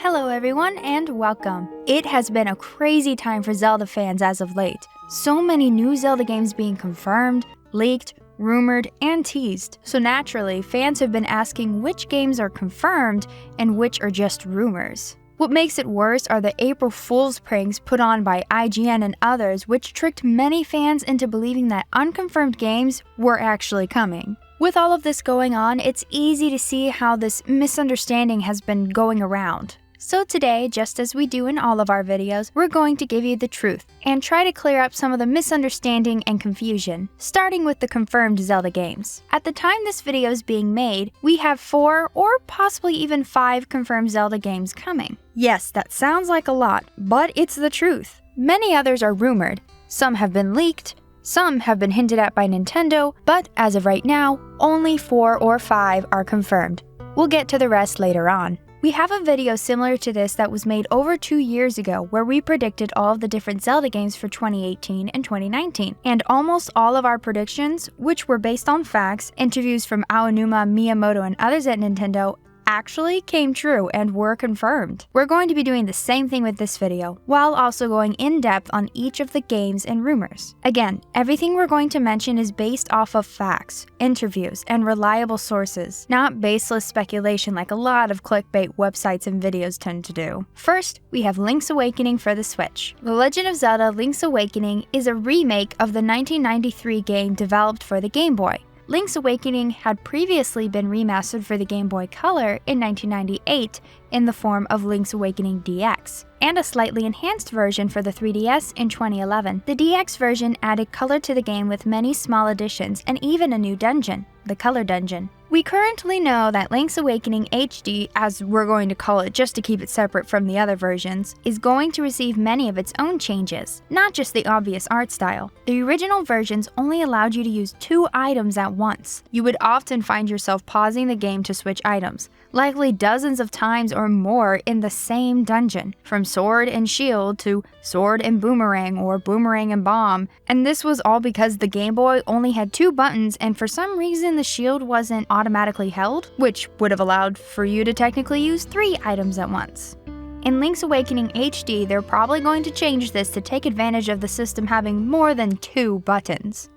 Hello everyone and welcome. It has been a crazy time for Zelda fans as of late. So many new Zelda games being confirmed, leaked, rumored, and teased. So naturally, fans have been asking which games are confirmed and which are just rumors. What makes it worse are the April Fool's pranks put on by IGN and others, which tricked many fans into believing that unconfirmed games were actually coming. With all of this going on, it's easy to see how this misunderstanding has been going around. So today, just as we do in all of our videos, we're going to give you the truth and try to clear up some of the misunderstanding and confusion, starting with the confirmed Zelda games. At the time this video is being made, we have 4 or possibly even 5 confirmed Zelda games coming. Yes, that sounds like a lot, but it's the truth. Many others are rumored, some have been leaked, some have been hinted at by Nintendo, but as of right now, only 4 or 5 are confirmed. We'll get to the rest later on. We have a video similar to this that was made over 2 years ago where we predicted all of the different Zelda games for 2018 and 2019. And almost all of our predictions, which were based on facts, interviews from Aonuma, Miyamoto, and others at Nintendo, actually came true and were confirmed. We're going to be doing the same thing with this video, while also going in depth on each of the games and rumors. Again, everything we're going to mention is based off of facts, interviews, and reliable sources, not baseless speculation like a lot of clickbait websites and videos tend to do. First, we have Link's Awakening for the Switch. The Legend of Zelda Link's Awakening is a remake of the 1993 game developed for the Game Boy. Link's Awakening had previously been remastered for the Game Boy Color in 1998 in the form of Link's Awakening DX, and a slightly enhanced version for the 3DS in 2011. The DX version added color to the game with many small additions and even a new dungeon, the Color Dungeon. We currently know that Link's Awakening HD, as we're going to call it just to keep it separate from the other versions, is going to receive many of its own changes, not just the obvious art style. The original versions only allowed you to use 2 items at once. You would often find yourself pausing the game to switch items, likely dozens of times or more in the same dungeon, from sword and shield to sword and boomerang or boomerang and bomb, and this was all because the Game Boy only had 2 buttons and for some reason the shield wasn't automatically held, which would have allowed for you to technically use 3 items at once. In Link's Awakening HD, they're probably going to change this to take advantage of the system having more than 2 buttons.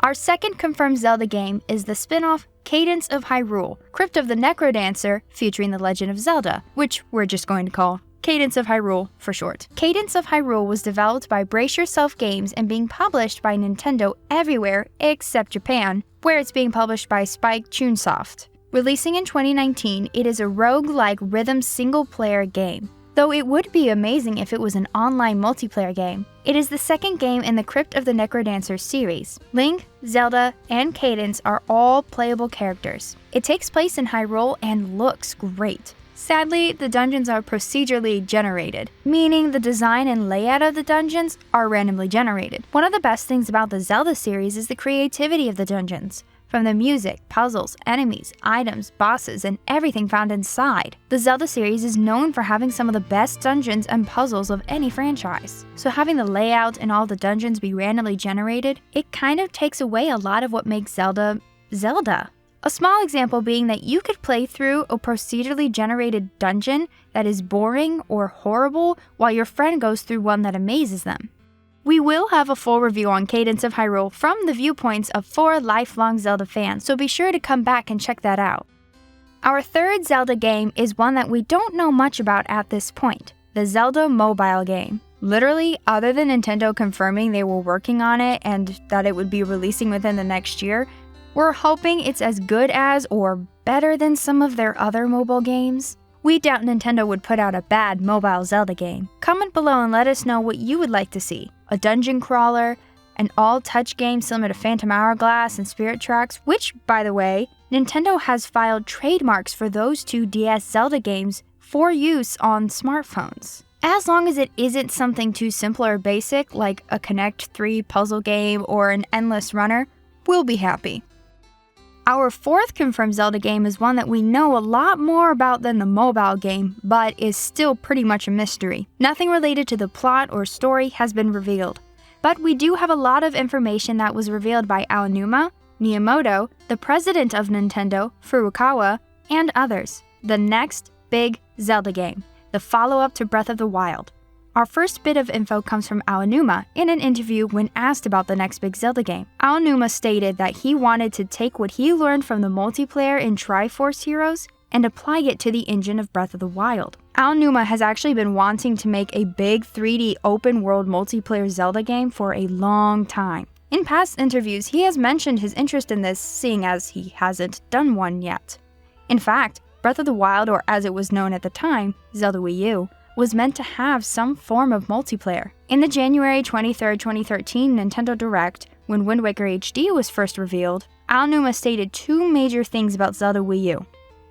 Our second confirmed Zelda game is the spin-off Cadence of Hyrule, Crypt of the Necrodancer featuring The Legend of Zelda, which we're just going to call Cadence of Hyrule for short. Cadence of Hyrule was developed by Brace Yourself Games and being published by Nintendo everywhere except Japan, where it's being published by Spike Chunsoft. Releasing in 2019, it is a roguelike rhythm single-player game, though it would be amazing if it was an online multiplayer game. It is the second game in the Crypt of the Necrodancer series. Link, Zelda, and Cadence are all playable characters. It takes place in Hyrule and looks great. Sadly, the dungeons are procedurally generated, meaning the design and layout of the dungeons are randomly generated. One of the best things about the Zelda series is the creativity of the dungeons. From the music, puzzles, enemies, items, bosses, and everything found inside. The Zelda series is known for having some of the best dungeons and puzzles of any franchise. So having the layout and all the dungeons be randomly generated, it kind of takes away a lot of what makes Zelda, Zelda. A small example being that you could play through a procedurally generated dungeon that is boring or horrible while your friend goes through one that amazes them. We will have a full review on Cadence of Hyrule from the viewpoints of 4 lifelong Zelda fans, so be sure to come back and check that out. Our third Zelda game is one that we don't know much about at this point, the Zelda mobile game. Literally, other than Nintendo confirming they were working on it and that it would be releasing within the next year, we're hoping it's as good as or better than some of their other mobile games. We doubt Nintendo would put out a bad mobile Zelda game. Comment below and let us know what you would like to see. A dungeon crawler, an all-touch game similar to Phantom Hourglass and Spirit Tracks, which, by the way, Nintendo has filed trademarks for those 2 DS Zelda games for use on smartphones. As long as it isn't something too simple or basic like a Connect 3 puzzle game or an endless runner, we'll be happy. Our fourth confirmed Zelda game is one that we know a lot more about than the mobile game, but is still pretty much a mystery. Nothing related to the plot or story has been revealed, but we do have a lot of information that was revealed by Aonuma, Miyamoto, the president of Nintendo, Furukawa, and others. The next big Zelda game. the follow-up to Breath of the Wild. Our first bit of info comes from Aonuma in an interview when asked about the next big Zelda game. Aonuma stated that he wanted to take what he learned from the multiplayer in Triforce Heroes and apply it to the engine of Breath of the Wild. Aonuma has actually been wanting to make a big 3D open-world multiplayer Zelda game for a long time. In past interviews, he has mentioned his interest in this, seeing as he hasn't done one yet. In fact, Breath of the Wild, or as it was known at the time, Zelda Wii U, was meant to have some form of multiplayer. In the January 23, 2013 Nintendo Direct, when Wind Waker HD was first revealed, Aonuma stated two major things about Zelda Wii U.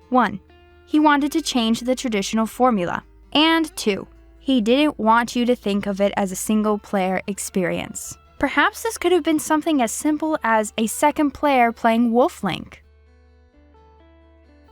1. He wanted to change the traditional formula. And 2. He didn't want you to think of it as a single-player experience. Perhaps this could have been something as simple as a second player playing Wolf Link.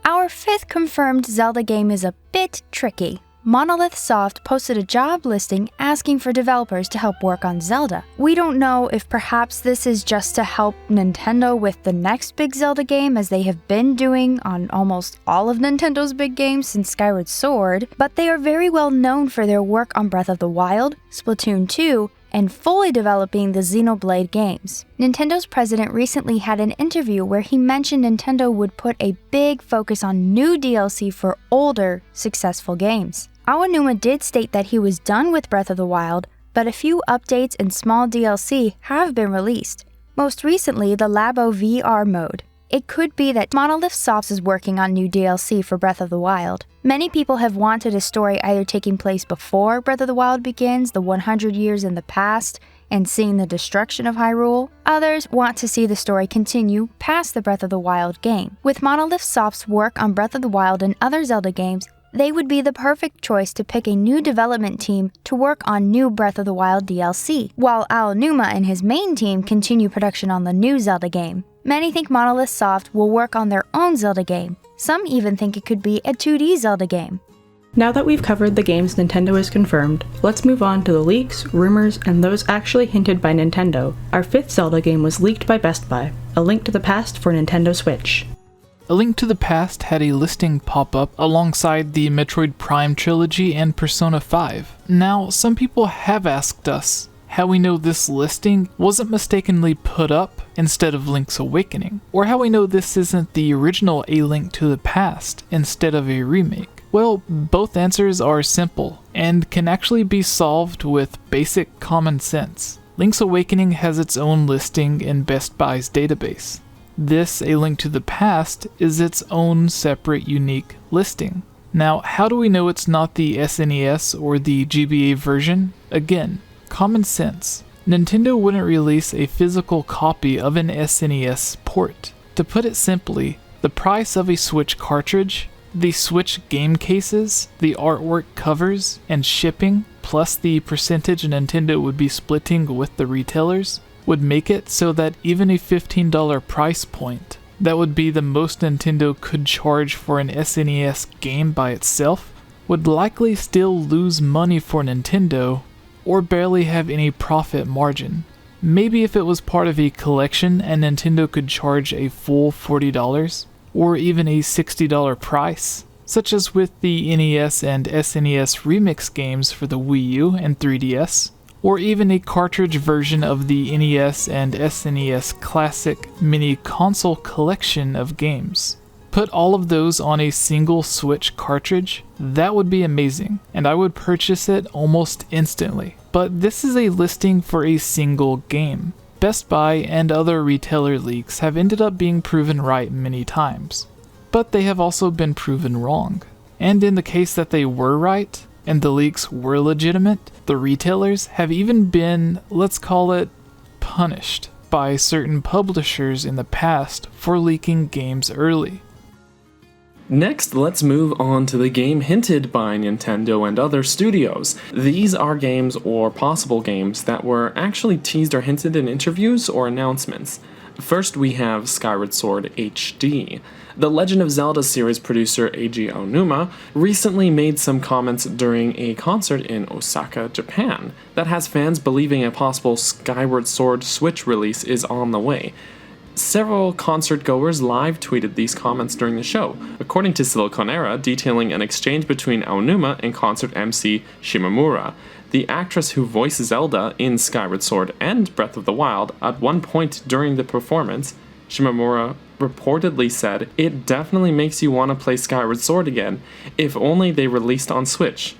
Our fifth confirmed Zelda game is a bit tricky. Monolith Soft posted a job listing asking for developers to help work on Zelda. We don't know if perhaps this is just to help Nintendo with the next big Zelda game, as they have been doing on almost all of Nintendo's big games since Skyward Sword, but they are very well known for their work on Breath of the Wild, Splatoon 2, and fully developing the Xenoblade games. Nintendo's president recently had an interview where he mentioned Nintendo would put a big focus on new DLC for older, successful games. Aonuma did state that he was done with Breath of the Wild, but a few updates and small DLC have been released. Most recently, the Labo VR mode. It could be that Monolith Soft is working on new DLC for Breath of the Wild. Many people have wanted a story either taking place before Breath of the Wild begins, the 100 years in the past, and seeing the destruction of Hyrule. Others want to see the story continue past the Breath of the Wild game. With Monolith Soft's work on Breath of the Wild and other Zelda games, they would be the perfect choice to pick a new development team to work on new Breath of the Wild DLC, while Aonuma and his main team continue production on the new Zelda game. Many think Monolith Soft will work on their own Zelda game. Some even think it could be a 2D Zelda game. Now that we've covered the games Nintendo has confirmed, let's move on to the leaks, rumors, and those actually hinted by Nintendo. Our fifth Zelda game was leaked by Best Buy, A Link to the Past for Nintendo Switch. A Link to the Past had a listing pop up alongside the Metroid Prime trilogy and Persona 5. Now, some people have asked us how we know this listing wasn't mistakenly put up instead of Link's Awakening, or how we know this isn't the original A Link to the Past instead of a remake. Well, both answers are simple and can actually be solved with basic common sense. Link's Awakening has its own listing in Best Buy's database. This, A Link to the Past, is its own separate unique listing. Now, how do we know it's not the SNES or the GBA version? Again, common sense. Nintendo wouldn't release a physical copy of an SNES port. To put it simply, the price of a Switch cartridge, the Switch game cases, the artwork covers, and shipping, plus the percentage Nintendo would be splitting with the retailers, would make it so that even a $15 price point, that would be the most Nintendo could charge for an SNES game by itself, would likely still lose money for Nintendo, or barely have any profit margin. Maybe if it was part of a collection and Nintendo could charge a full $40, or even a $60 price, such as with the NES and SNES remix games for the Wii U and 3DS, or even a cartridge version of the NES and SNES classic mini console collection of games. Put all of those on a single Switch cartridge, that would be amazing, and I would purchase it almost instantly. But this is a listing for a single game. Best Buy and other retailer leaks have ended up being proven right many times, but they have also been proven wrong. And in the case that they were right, and the leaks were legitimate, the retailers have even been, let's call it, punished by certain publishers in the past for leaking games early. Next, let's move on to the game hinted by Nintendo and other studios. These are games or possible games that were actually teased or hinted in interviews or announcements. First, we have Skyward Sword HD. The Legend of Zelda series producer Eiji Aonuma recently made some comments during a concert in Osaka, Japan, that has fans believing a possible Skyward Sword Switch release is on the way. Several concert goers live tweeted these comments during the show, according to Siliconera, detailing an exchange between Aonuma and concert MC Shimamura. The actress who voiced Zelda in Skyward Sword and Breath of the Wild, at one point during the performance, Shimamura reportedly said, "It definitely makes you want to play Skyward Sword again, if only they released on Switch."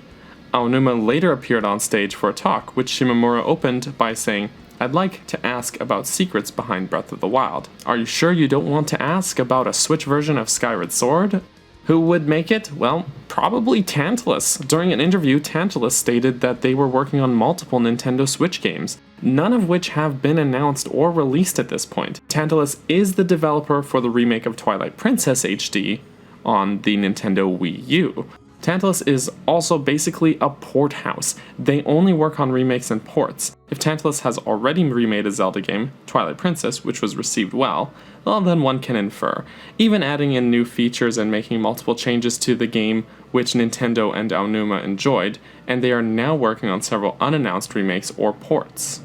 Aonuma later appeared on stage for a talk, which Shimamura opened by saying, "I'd like to ask about secrets behind Breath of the Wild. Are you sure you don't want to ask about a Switch version of Skyward Sword?" Who would make it? Well, probably Tantalus. During an interview, Tantalus stated that they were working on multiple Nintendo Switch games, none of which have been announced or released at this point. Tantalus is the developer for the remake of Twilight Princess HD on the Nintendo Wii U. Tantalus is also basically a port house. They only work on remakes and ports. If Tantalus has already remade a Zelda game, Twilight Princess, which was received well, then one can infer. Even adding in new features and making multiple changes to the game, which Nintendo and Aonuma enjoyed, and they are now working on several unannounced remakes or ports.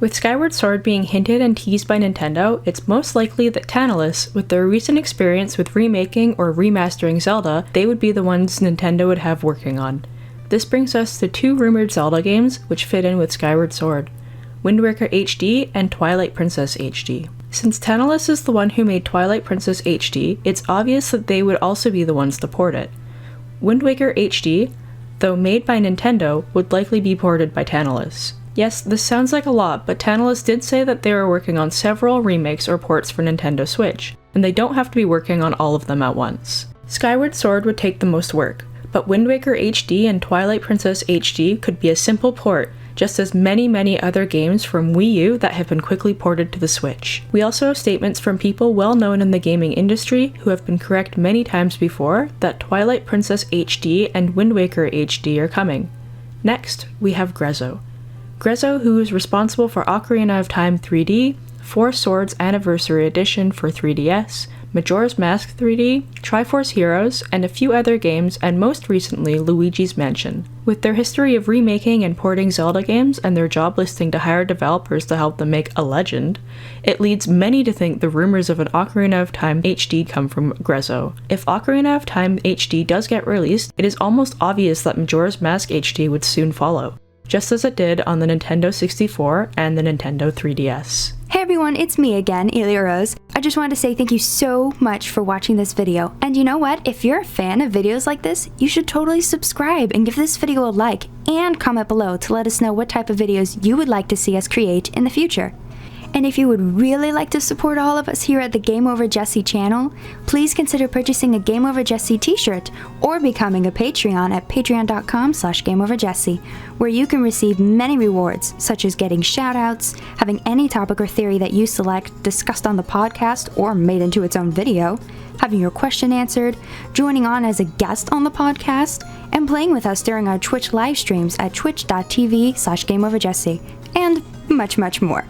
With Skyward Sword being hinted and teased by Nintendo, it's most likely that Tantalus, with their recent experience with remaking or remastering Zelda, they would be the ones Nintendo would have working on. This brings us to two rumored Zelda games which fit in with Skyward Sword: Wind Waker HD and Twilight Princess HD. Since Tantalus is the one who made Twilight Princess HD, it's obvious that they would also be the ones to port it. Wind Waker HD, though made by Nintendo, would likely be ported by Tantalus. Yes, this sounds like a lot, but Tantalus did say that they were working on several remakes or ports for Nintendo Switch, and they don't have to be working on all of them at once. Skyward Sword would take the most work, but Wind Waker HD and Twilight Princess HD could be a simple port, just as many other games from Wii U that have been quickly ported to the Switch. We also have statements from people well known in the gaming industry who have been correct many times before that Twilight Princess HD and Wind Waker HD are coming. Next, we have Grezzo. Grezzo, who is responsible for Ocarina of Time 3D, Four Swords Anniversary Edition for 3DS, Majora's Mask 3D, Triforce Heroes, and a few other games, and most recently Luigi's Mansion. With their history of remaking and porting Zelda games and their job listing to hire developers to help them make a legend, it leads many to think the rumors of an Ocarina of Time HD come from Grezzo. If Ocarina of Time HD does get released, it is almost obvious that Majora's Mask HD would soon follow, just as it did on the Nintendo 64 and the Nintendo 3DS. Hey everyone, it's me again, Elia Rose. I just wanted to say thank you so much for watching this video. And you know what? If you're a fan of videos like this, you should totally subscribe and give this video a like and comment below to let us know what type of videos you would like to see us create in the future. And if you would really like to support all of us here at the GameOverJesse channel, please consider purchasing a GameOverJesse t-shirt or becoming a Patreon at patreon.com/GameOverJesse, where you can receive many rewards, such as getting shoutouts, having any topic or theory that you select discussed on the podcast or made into its own video, having your question answered, joining on as a guest on the podcast, and playing with us during our Twitch live streams at twitch.tv/GameOverJesse, and much more.